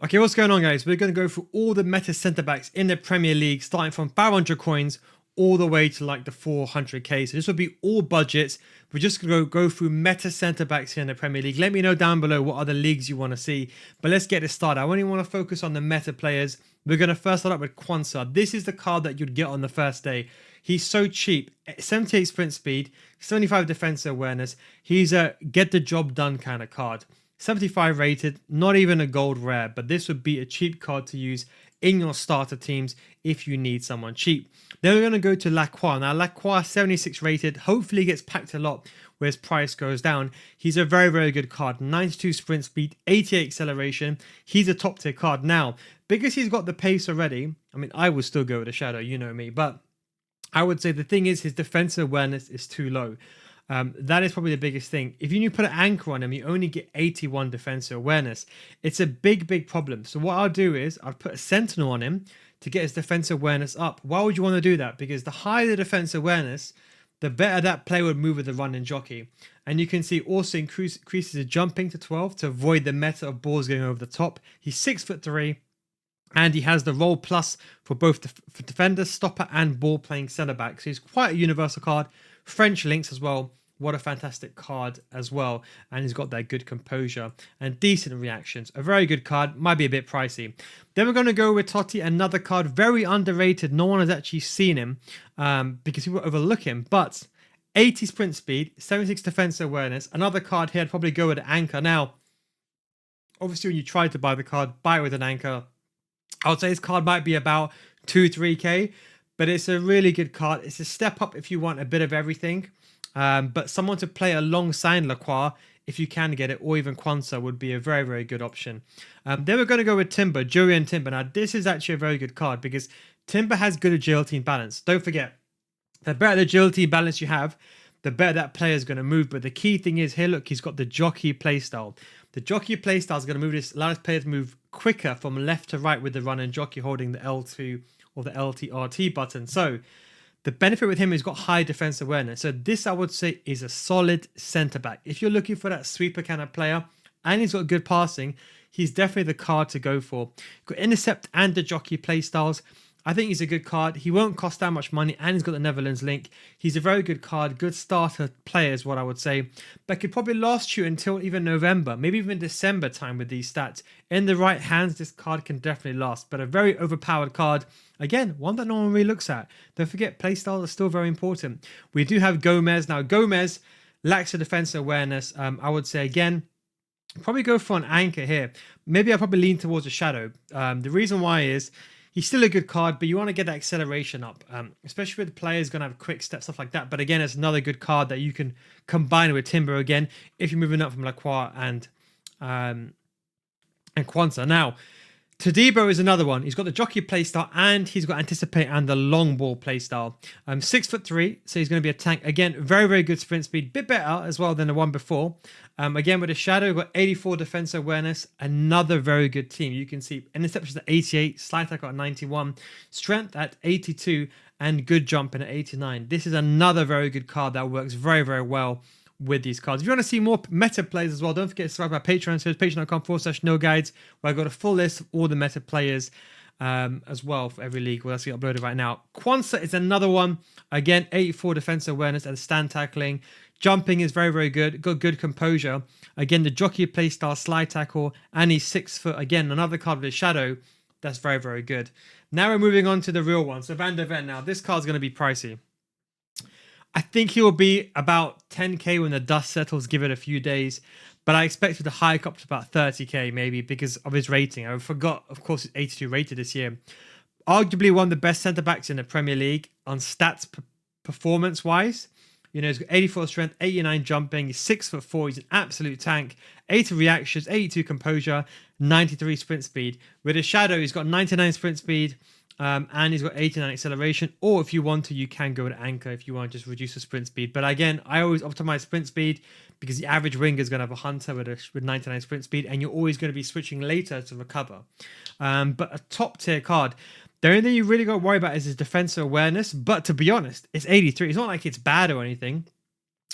Okay, what's going on, guys? We're going to go through all the meta centre backs in the Premier League, starting from 500 coins all the way to like the 400k. So this will be all budgets. We're just going to go through meta centre backs here in the Premier League. Let me know down below what other leagues you want to see. But let's get this started. I only want to focus on the meta players. We're going to first start up with Kwanzaa. This is the card that you'd get on the first day. He's so cheap. 78 sprint speed, 75 defensive awareness. He's a get the job done kind of card. 75 rated, not even a gold rare, but this would be a cheap card to use in your starter teams if you need someone cheap. Then we're going to go to Lacroix. Now, Lacroix, 76 rated, hopefully gets packed a lot where his price goes down. He's a very, very good card. 92 sprint speed, 88 acceleration. He's a top tier card. Now, because he's got the pace already, I mean, I would still go with a shadow, you know me, but I would say the thing is his defensive awareness is too low. That is probably the biggest thing. If you put an anchor on him, you only get 81 defensive awareness. It's a big, big problem. So what I'll do is I'll put a sentinel on him to get his defensive awareness up. Why would you want to do that? Because the higher the defensive awareness, the better that player would move with the run and jockey. And you can see also increases the jumping to 12 to avoid the meta of balls going over the top. He's 6'3". And he has the roll plus for both for defender, stopper, and ball playing centre back. So he's quite a universal card. French links as well. What a fantastic card as well. And he's got that good composure and decent reactions. A very good card. Might be a bit pricey. Then we're going to go with Totti. Another card. Very underrated. No one has actually seen him because people overlook him. But 80 sprint speed, 76 defensive awareness. Another card here. I'd probably go with an anchor. Now, obviously when you try to buy the card, buy it with an anchor. I would say this card might be about 2-3k. But it's a really good card. It's a step up if you want a bit of everything. But someone to play alongside Lacroix, if you can get it, or even Kwanzaa would be a very, very good option. Then we're going to go with Timber, Jurriën Timber. Now, this is actually a very good card because Timber has good agility and balance. Don't forget, the better the agility and balance you have, the better that player is going to move. But the key thing is here, look, he's got the jockey playstyle. The jockey playstyle is going to move this, allow this player to move quicker from left to right with the run and jockey holding the L2 or the LTRT button. So the benefit with him is got high defensive awareness. So this, I would say, is a solid centre back. If you're looking for that sweeper kind of player and he's got good passing, he's definitely the card to go for. Got intercept and the jockey play styles. I think he's a good card. He won't cost that much money and he's got the Netherlands link. He's a very good card, good starter player is what I would say. But could probably last you until even November, maybe even December time with these stats. In the right hands, this card can definitely last. But a very overpowered card. Again, one that no one really looks at. Don't forget, playstyle is still very important. We do have Gomez. Now, Gomez lacks a defensive awareness. I would say, again, probably go for an anchor here. Maybe I'll probably lean towards a shadow. The reason why is he's still a good card, but you want to get that acceleration up, especially with the players going to have quick steps, stuff like that. But again, it's another good card that you can combine with Timber again if you're moving up from Lacroix and Kwanzaa. Now, Todibo is another one. He's got the jockey playstyle and he's got anticipate and the long ball playstyle. 6'3", so he's going to be a tank. Again, very, very good sprint speed. Bit better as well than the one before. Again, with a shadow, got 84 defensive awareness. Another very good team. You can see interceptions at 88, slide attack at 91, strength at 82, and good jumping at 89. This is another very good card that works very, very well with these cards. If you want to see more meta players as well, don't forget to subscribe to my Patreon. So it's patreon.com/NoGuides, where I got a full list of all the meta players as well for every league. Well, that's uploaded right now. Kwanzaa is another one. Again, 84 defensive awareness and stand tackling. Jumping is very, very good. Got good composure. Again, the jockey playstyle, slide tackle, and he's 6 foot. Again, another card with a shadow. That's very, very good. Now we're moving on to the real one. So Van der Ven. Now, this card's going to be pricey. I think he will be about 10k when the dust settles, give it a few days. But I expected to hike up to about 30k maybe because of his rating. I forgot, of course, he's 82 rated this year. Arguably one of the best centre-backs in the Premier League on stats performance-wise. You know, he's got 84 strength, 89 jumping, he's 6'4", he's an absolute tank. 80 reactions, 82 composure, 93 sprint speed. With his shadow, he's got 99 sprint speed, and he's got 89 acceleration. Or if you want to, you can go to anchor if you want to just reduce the sprint speed. But again, I always optimize sprint speed because the average winger is going to have a hunter with 99 sprint speed, and you're always going to be switching later to recover. But a top tier card. The only thing you really got to worry about is his defensive awareness. But to be honest, it's 83. It's not like it's bad or anything.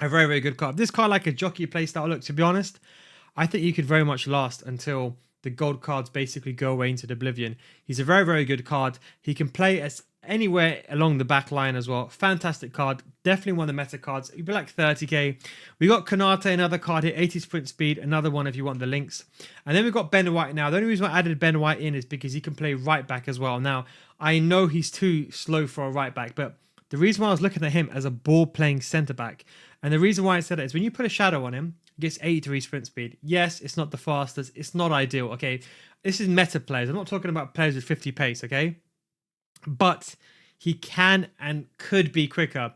A very, very good card. This card, like a jockey playstyle, look, to be honest, I think you could very much last until the gold cards basically go away into the oblivion. He's a very, very good card. He can play as anywhere along the back line as well. Fantastic card. Definitely one of the meta cards. He'd be like 30k. We got Konate, another card here, 80 sprint speed, another one if you want the links. And then we've got Ben White now. The only reason I added Ben White in is because he can play right back as well. Now, I know he's too slow for a right back, but the reason why I was looking at him as a ball-playing centre-back, and the reason why I said it is when you put a shadow on him, he gets 83 sprint speed. Yes, it's not the fastest. It's not ideal, okay? This is meta players. I'm not talking about players with 50 pace, okay? But he can and could be quicker.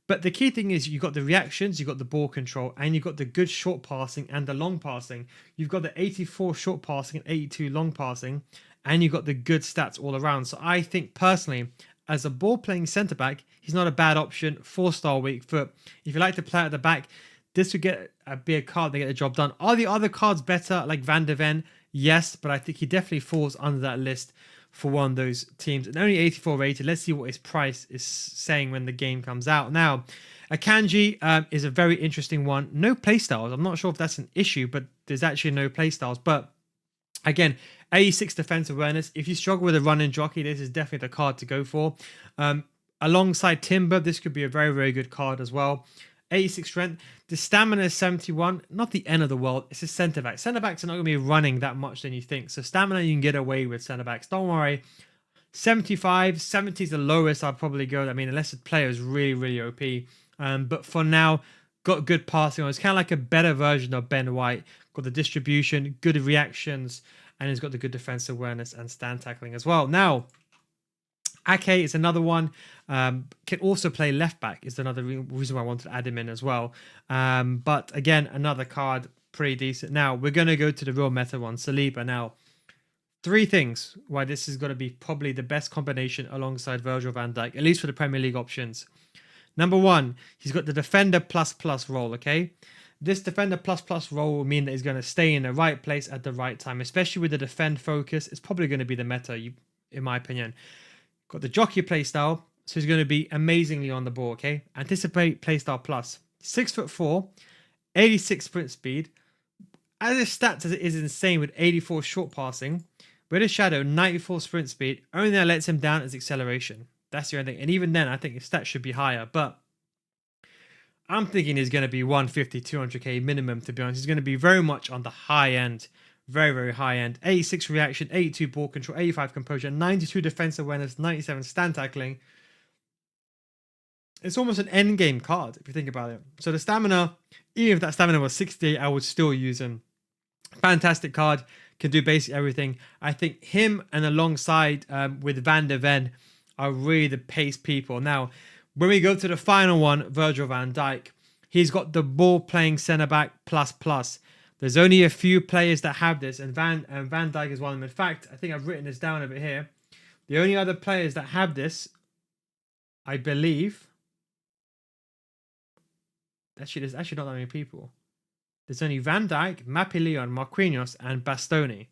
But the key thing is you've got the reactions, you've got the ball control, and you've got the good short passing and the long passing. You've got the 84 short passing and 82 long passing, and you've got the good stats all around. So I think personally, as a ball-playing centre-back, he's not a bad option. 4-star weak foot. If you like to play at the back, this would be a card to get the job done. Are the other cards better, like Van de Ven? Yes, but I think he definitely falls under that list for one of those teams. And only 84 rated. Let's see what his price is saying when the game comes out. Now, Akanji is a very interesting one. No playstyles. I'm not sure if that's an issue, but there's actually no playstyles. But again, 86 defense awareness. If you struggle with a running jockey, this is definitely the card to go for. Alongside Timber, this could be a very, very good card as well. 86 strength. The stamina is 71. Not the end of the world. It's a centre back. Centre backs are not going to be running that much than you think. So stamina, you can get away with centre backs. Don't worry. 75. 70 is the lowest I'd probably go. I mean, unless the player is really, really OP. But for now, got good passing. It's kind of like a better version of Ben White. Got the distribution, good reactions, and he's got the good defense awareness and stand tackling as well. Now, Ake is another one. Can also play left back is another reason why I wanted to add him in as well. But again, another card, pretty decent. Now, we're going to go to the real meta one, Saliba. Now, 3 things why this is going to be probably the best combination alongside Virgil van Dijk, at least for the Premier League options. Number 1, he's got the Defender ++ role, okay? This Defender ++ role will mean that he's going to stay in the right place at the right time, especially with the defend focus. It's probably going to be the meta, in my opinion. Got the jockey playstyle, so he's going to be amazingly on the ball, okay? Anticipate playstyle plus. 6'4", 86 sprint speed. As his stats is insane with 84 short passing. With his shadow, 94 sprint speed. Only thing that lets him down is acceleration. That's the only thing. And even then, I think his stats should be higher. But I'm thinking he's going to be 150, 200k minimum, to be honest. He's going to be very much on the high end. Very, very high end. 86 reaction, 82 ball control, 85 composure, 92 defense awareness, 97 stand tackling. It's almost an end game card if you think about it. So the stamina, even if that stamina was 60, I would still use him. Fantastic card. Can do basically everything. I think him and alongside with Van de Ven are really the pace people. Now, when we go to the final one, Virgil van Dijk, he's got the ball playing centre back ++. There's only a few players that have this, and Van Dijk is one of them. In fact, I think I've written this down over here. The only other players that have this, I believe, there's actually not that many people. There's only Van Dijk, Mappy-Leon, Marquinhos, and Bastoni.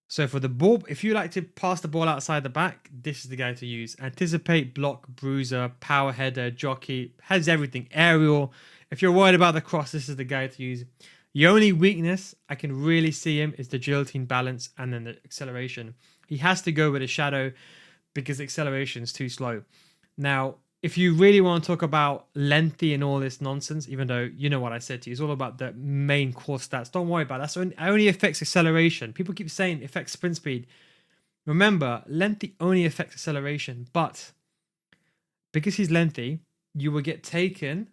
So for the ball, if you like to pass the ball outside the back, this is the guy to use. Anticipate, block, bruiser, power header, jockey, has everything. Aerial. If you're worried about the cross, this is the guy to use. The only weakness I can really see him is the agility and balance and then the acceleration. He has to go with a shadow because the acceleration is too slow. Now, if you really want to talk about lengthy and all this nonsense, even though you know what I said to you, it's all about the main core stats. Don't worry about that. So it only affects acceleration. People keep saying it affects sprint speed. Remember, lengthy only affects acceleration, but because he's lengthy, you will get taken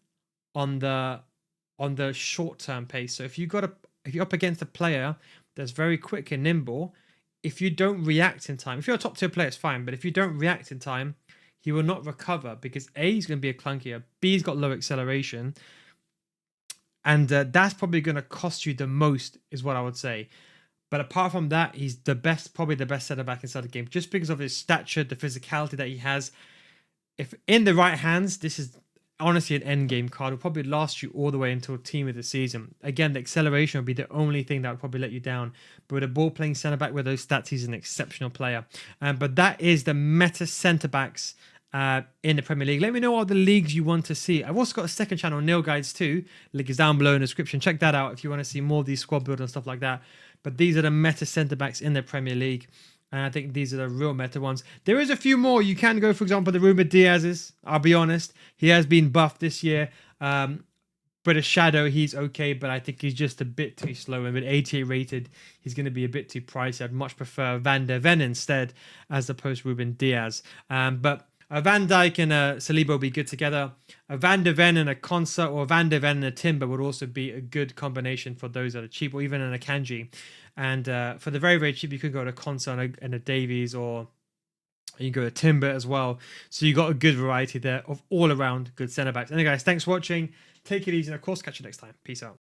on the short-term pace. So if you're up against a player that's very quick and nimble, if you don't react in time, if you're a top tier player, it's fine. But if you don't react in time, he will not recover because A, he's going to be a clunkier, B, he's got low acceleration, and that's probably going to cost you the most, is what I would say. But apart from that, he's probably the best centre back inside the game, just because of his stature, the physicality that he has. If in the right hands, this is honestly an end game card. Will probably last you all the way until team of the season. Again, the acceleration would be the only thing that would probably let you down. But with a ball playing centre back with those stats, he's an exceptional player. But that is the meta centre backs in the Premier League. Let me know what the leagues you want to see. I've also got a second channel, Nail Guides too. Link is down below in the description. Check that out if you want to see more of these squad builders and stuff like that. but these are the meta centre backs in the Premier League. And I think these are the real meta ones. There is a few more. You can go, for example, the Ruben Diaz's. I'll be honest. He has been buffed this year. But a shadow, he's okay, but I think he's just a bit too slow. And with 88 rated, he's going to be a bit too pricey. I'd much prefer Van der Ven instead, as opposed to Ruben Diaz. But a Van Dijk and a Saliba will be good together. A Van der Ven and a Konsa, or a Van der Ven and a Timber would also be a good combination for those that are cheap, or even an Akanji. And for the very, very cheap, you could go to Konsa and a Davies, or you can go to Timber as well. So you got a good variety there of all around good centre backs. Anyway, guys, thanks for watching. Take it easy, and of course, catch you next time. Peace out.